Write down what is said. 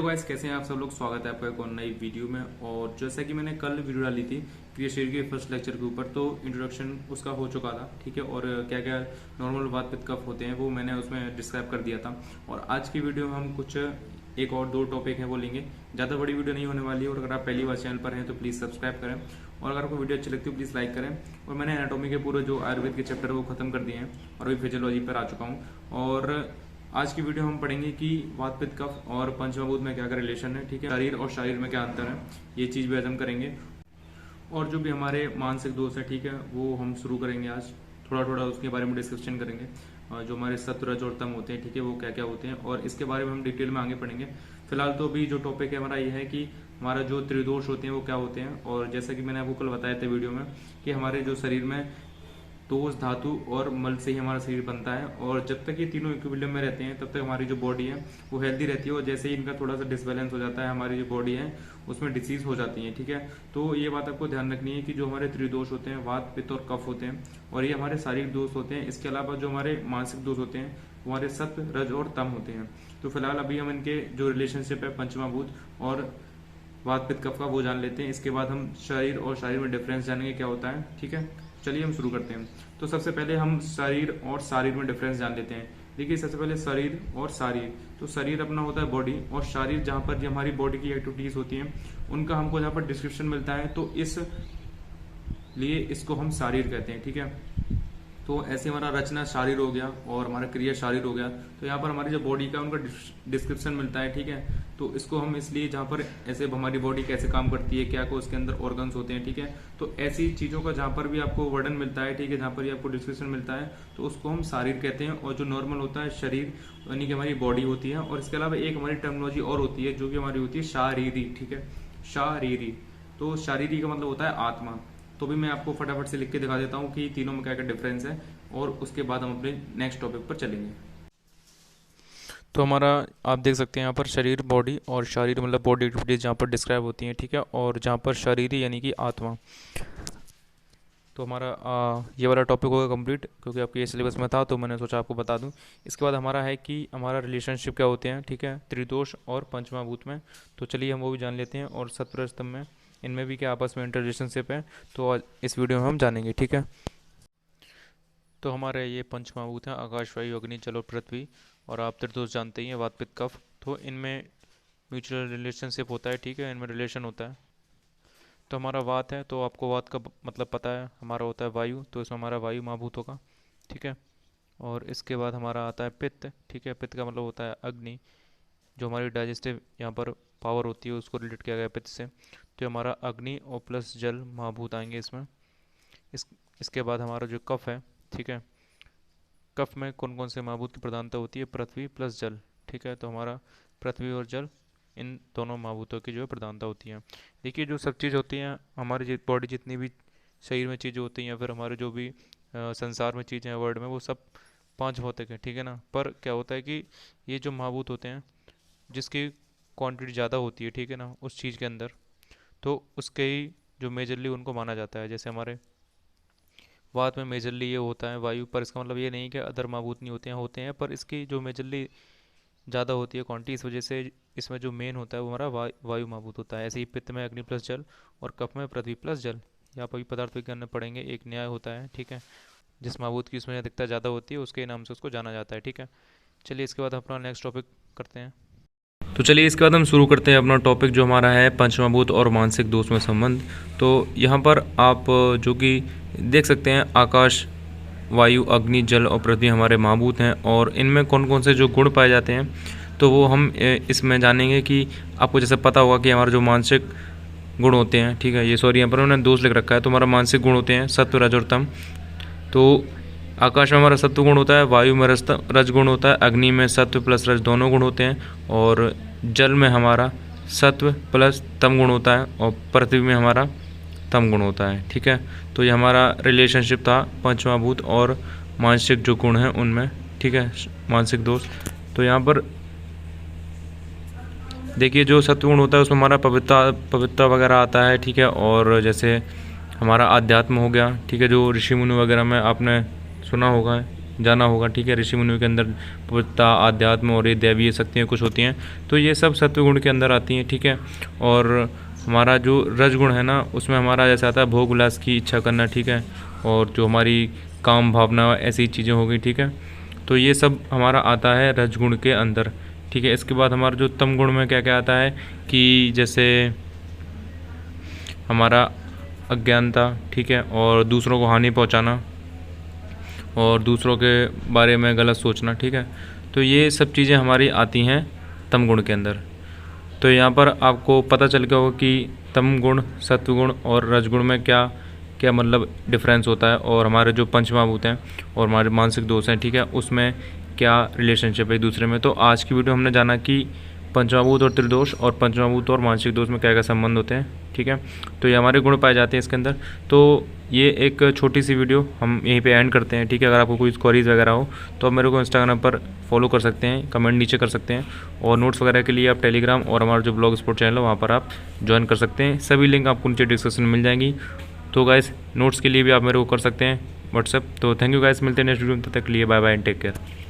Guys, कैसे हैं आप सब लोग। स्वागत है आपका एक और नई वीडियो में। और जैसा कि मैंने कल वीडियो डाली थी क्रिया शरीर के फर्स्ट लेक्चर के ऊपर, तो इंट्रोडक्शन उसका हो चुका था, ठीक है। और क्या क्या नॉर्मल वात पित्त कफ होते हैं वो मैंने उसमें डिस्क्राइब कर दिया था। और आज की वीडियो में हम कुछ एक और दो टॉपिक हैं वो लेंगे। ज़्यादा बड़ी वीडियो नहीं होने वाली है। और अगर आप पहली बार चैनल पर हैं तो प्लीज़ सब्सक्राइब करें, और अगर आपको वीडियो अच्छी लगती है प्लीज़ लाइक करें। और मैंने एनाटॉमी के पूरे जो आयुर्वेद के चैप्टर वो खत्म कर दिए हैं और अभी फिजियोलॉजी पर आ चुका हूँ। और आज की वीडियो हम पढ़ेंगे कि वात पित्त कफ और पंचमहाभूत में क्या क्या रिलेशन है, ठीक है। शरीर और शारीर में क्या अंतर है, ये चीज़ भी आज हम करेंगे। और जो भी हमारे मानसिक दोष है, ठीक है, वो हम शुरू करेंगे आज। थोड़ा थोड़ा उसके बारे में डिस्कशन करेंगे। जो हमारे सत्व रज और तम होते हैं, ठीक है, वो क्या क्या होते हैं, और इसके बारे में हम डिटेल में आगे पढ़ेंगे। फिलहाल तो अभी जो टॉपिक है हमारा ये है कि हमारा जो त्रिदोष होते हैं वो क्या होते हैं। और जैसा कि मैंने आपको कल बताया था वीडियो में कि हमारे जो शरीर में दोष, धातु और मल से ही हमारा शरीर बनता है। और जब तक ये तीनों इक्विलिब्रियम में रहते हैं तब तक हमारी जो बॉडी है वो हेल्दी रहती है। और जैसे ही इनका थोड़ा सा डिसबैलेंस हो जाता है, हमारी जो बॉडी है उसमें डिसीज हो जाती है, ठीक है। तो ये बात आपको ध्यान रखनी है कि जो हमारे त्रिदोष होते हैं, वात, पित्त और कफ होते हैं, और ये हमारे शारीरिक दोष होते हैं। इसके अलावा जो हमारे मानसिक दोष होते हैं वो हमारे सत्व, रज और तम होते हैं। तो फिलहाल अभी हम इनके जो रिलेशनशिप है पंचमहाभूत और वात, पित्त, कफ का वो जान लेते हैं। इसके बाद हम शरीर और शारीर में डिफरेंस जानेंगे क्या होता है, ठीक है। चलिए हम शुरू करते हैं। तो सबसे पहले हम शरीर और शारीर में डिफरेंस जान लेते हैं। देखिए, सबसे पहले शरीर और शारीर। तो शरीर अपना होता है बॉडी, और शारीर जहाँ पर जो हमारी बॉडी की एक्टिविटीज होती हैं उनका हमको जहाँ पर डिस्क्रिप्शन मिलता है, तो इस लिए इसको हम शारीर कहते हैं, ठीक है। तो ऐसे हमारा रचना शारीर हो गया और हमारा क्रिया शारीर हो गया। तो यहाँ पर हमारी जो बॉडी का उनका डिस्क्रिप्शन मिलता है, ठीक है। तो इसको हम इसलिए जहाँ पर ऐसे हमारी बॉडी कैसे काम करती है, क्या को उसके अंदर ऑर्गन्स होते हैं, ठीक है। तो ऐसी चीज़ों का जहाँ पर भी आपको वर्णन मिलता है, ठीक है, जहाँ पर भी आपको डिस्क्रिप्शन मिलता है तो उसको हम शारीर कहते हैं। और जो नॉर्मल होता है शरीर, यानी कि हमारी बॉडी होती है। और इसके अलावा एक हमारी टर्मिनोलॉजी और होती है जो कि हमारी होती है शारीरी, ठीक है, शारीरी। तो शारीरी का मतलब होता है आत्मा। तो भी मैं आपको फटाफट से लिख के दिखा देता हूँ कि तीनों में क्या क्या डिफरेंस है, और उसके बाद हम अपने नेक्स्ट टॉपिक पर चलेंगे। तो हमारा आप देख सकते हैं यहाँ पर शरीर, बॉडी, और शारीर मतलब बॉडी एक्टिविटीज जहाँ पर डिस्क्राइब होती हैं, ठीक है। और जहाँ पर शरीरी यानी कि आत्मा। तो हमारा ये वाला टॉपिक होगा कंप्लीट, क्योंकि आपके ये सिलेबस में था तो मैंने सोचा आपको बता दूं। इसके बाद हमारा है कि हमारा रिलेशनशिप क्या होते हैं, ठीक है, त्रिदोष और पंचमहाभूत में। तो चलिए हम वो भी जान लेते हैं। और सत्वरजतम में इनमें भी क्या आपस में इंटर रिलेशनशिप है, तो आज इस वीडियो में हम जानेंगे, ठीक है। तो हमारे ये पंचमहाभूत हैं, आकाश, वायु, अग्नि, जल और पृथ्वी। और आप त्रिदोष जानते ही हैं, वात, पित्त, कफ। तो इनमें म्यूचुअल रिलेशनशिप होता है, ठीक है, इनमें रिलेशन होता है। तो हमारा वात है, तो आपको वात का मतलब पता है, हमारा होता है वायु, तो इसमें हमारा वायु महाभूत होगा, ठीक है। और इसके बाद हमारा आता है पित्त, ठीक है। पित्त का मतलब होता है अग्नि, जो हमारी डाइजेस्टिव यहाँ पर पावर होती है उसको रिलेट किया गया पित्त से। तो हमारा अग्नि और प्लस जल महाभूत आएंगे इसमें। इसके बाद हमारा जो कफ है, ठीक है, कफ में कौन कौन से महाभूत की प्रधानता होती है, पृथ्वी प्लस जल, ठीक है। तो हमारा पृथ्वी और जल, इन दोनों महाभूतों की जो है प्रधानता होती है। देखिए, जो सब चीज़ होती हैं हमारी बॉडी, जितनी भी शरीर में चीज़ें होती हैं या फिर हमारे जो भी संसार में चीज़ें हैं वर्ल्ड में, वो सब पांच भौतिक है, ठीक है ना। पर क्या होता है कि ये जो महाभूत होते हैं जिसकी क्वांटिटी ज़्यादा होती है, ठीक है ना, उस चीज़ के अंदर, तो उसके ही जो मेजरली उनको माना जाता है। जैसे हमारे वात में मेजरली ये होता है वायु, पर इसका मतलब ये नहीं कि अदर महाभूत नहीं होते हैं, पर इसकी जो मेजरली ज़्यादा होती है क्वांटिटी, इस वजह से इसमें जो मेन होता है वो हमारा वायु महाभूत होता है। ऐसे ही पित्त में अग्नि प्लस जल, और कफ में पृथ्वी प्लस जल। यहाँ पर भी पदार्थ विज्ञान में पढ़ेंगे, एक न्याय होता है, ठीक है। जिस महाभूत की इसमें अधिकता ज़्यादा होती है उसके नाम से उसको जाना जाता है, ठीक है। चलिए इसके बाद अपना नेक्स्ट टॉपिक करते हैं। तो चलिए इसके बाद हम शुरू करते हैं अपना टॉपिक, जो हमारा है पंचमहाभूत और मानसिक दोष में संबंध। तो यहाँ पर आप जो कि देख सकते हैं, आकाश, वायु, अग्नि, जल और पृथ्वी हमारे महाभूत हैं। और इनमें कौन कौन से जो गुण पाए जाते हैं तो वो हम इसमें जानेंगे। कि आपको जैसे पता होगा कि हमारे जो मानसिक गुण होते हैं, ठीक है, ये सॉरी यहाँ पर उन्होंने दोष लिख रखा है, तो हमारा मानसिक गुण होते हैं सत्व, रज और तम। तो आकाश में हमारा सत्व गुण होता है, वायु में रज गुण होता है, अग्नि में सत्व प्लस रज दोनों गुण होते हैं, और जल में हमारा सत्व प्लस तम गुण होता है, और पृथ्वी में हमारा तम गुण होता है, ठीक है। तो ये हमारा रिलेशनशिप था पंचमहाभूत और मानसिक जो गुण हैं उनमें, ठीक है, मानसिक दोष। तो यहाँ पर देखिए, जो सत्वगुण होता है उसमें हमारा पवित्रता वगैरह आता है, ठीक है। और जैसे हमारा आध्यात्म हो गया, ठीक है, जो ऋषि मुनि वगैरह में आपने सुना होगा जाना होगा, ठीक है। ऋषि मुनियों के अंदर पवित्रता, आध्यात्म और ये दैवीय शक्तियाँ कुछ होती हैं, तो ये सब सत्वगुण के अंदर आती हैं, ठीक है। और हमारा जो रजगुण है ना, उसमें हमारा जैसे आता है भोग विलास की इच्छा करना, ठीक है। और जो हमारी काम भावना ऐसी चीज़ें हो गई, ठीक है। तो ये सब हमारा आता है रजगुण के अंदर, ठीक है। इसके बाद हमारा जो तम गुण में क्या क्या आता है कि जैसे हमारा अज्ञानता, ठीक है, और दूसरों को हानि पहुंचाना और दूसरों के बारे में गलत सोचना, ठीक है। तो ये सब चीज़ें हमारी आती हैं तम गुण के अंदर। तो यहाँ पर आपको पता चल गया होगा कि तम गुण, सत्वगुण और रजगुण में क्या क्या मतलब डिफरेंस होता है, और हमारे जो पंचमहाभूत हैं और हमारे मानसिक दोष हैं, ठीक है, उसमें क्या रिलेशनशिप है एक दूसरे में। तो आज की वीडियो हमने जाना कि पंचमहाभूत और त्रिदोष और पंचमहाभूत और मानसिक दोष में क्या क्या संबंध होते हैं, ठीक है। तो ये हमारे गुण पाए जाते हैं इसके अंदर। तो ये एक छोटी सी वीडियो हम यहीं पे एंड करते हैं, ठीक है। अगर आपको कोई क्वेरीज वगैरह हो तो आप मेरे को इंस्टाग्राम पर फॉलो कर सकते हैं, कमेंट नीचे कर सकते हैं, और नोट्स वगैरह के लिए आप टेलीग्राम और हमारा जो ब्लॉग स्पॉट चैनल है वहाँ पर आप ज्वाइन कर सकते हैं। सभी लिंक आपको नीचे डिस्क्रिप्शन में मिल जाएंगी। तो गाइस नोट्स के लिए भी आप मेरे को कर सकते हैं व्हाट्सएप। तो थैंक यू गाइस, मिलते हैं नेक्स्ट वीडियो में, तब तक के लिए bye bye and take care.